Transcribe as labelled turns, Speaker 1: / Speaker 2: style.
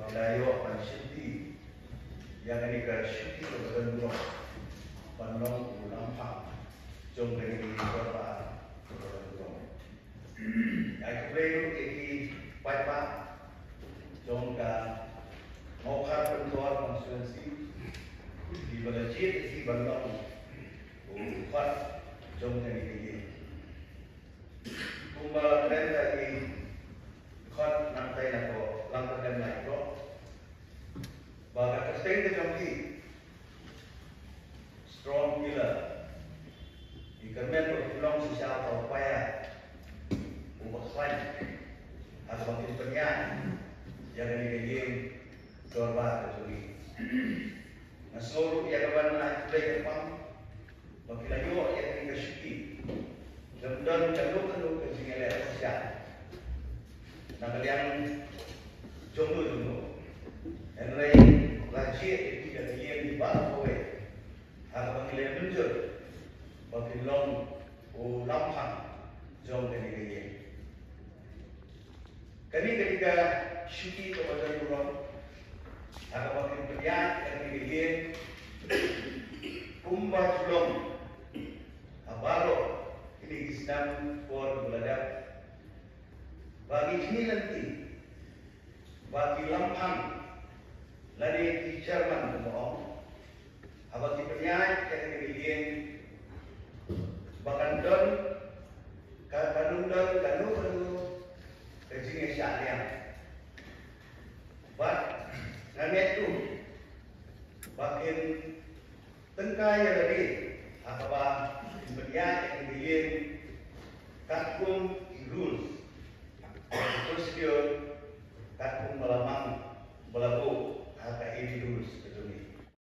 Speaker 1: Bagilayo Pansyuti yang ini ke syuti kebetulan Panong ulang hak Jom dari beberapa kebetulan Yang kedua ini Pak Jom ke Mokar Pentuan Konstitusi Di Balajit di Bandung Upat Jom dari ini Kumba dan lagi Kot nantai nako langkah dan lain Baga kasih ke jampi strong pillar. Ikan berpulang sosial atau upaya ubah lain atau makin penyan jangan digigim corba kecuri. Nasoro ia kawan naik play kepang bagi layu ia tinggal syuti dan jalur ke sini lewat sosial. Nak kalian jomblo dan lain lajir tidak dia di bawah kowe atau kalian muncul bagi long lampang jom dari dia. Kami ketika syuti kepada orang atau bagi pilihan dari dia kumba tulung abalo ini Islam for beladab bagi ini nanti bagi lampang lari di Jerman semua, abang dipelihara yang dibeliin, bahkan don, kanu kecingnya syariah, bat, namet tu, bahkan tengkai yang lebih, apa dipelihara yang dibeliin, kakum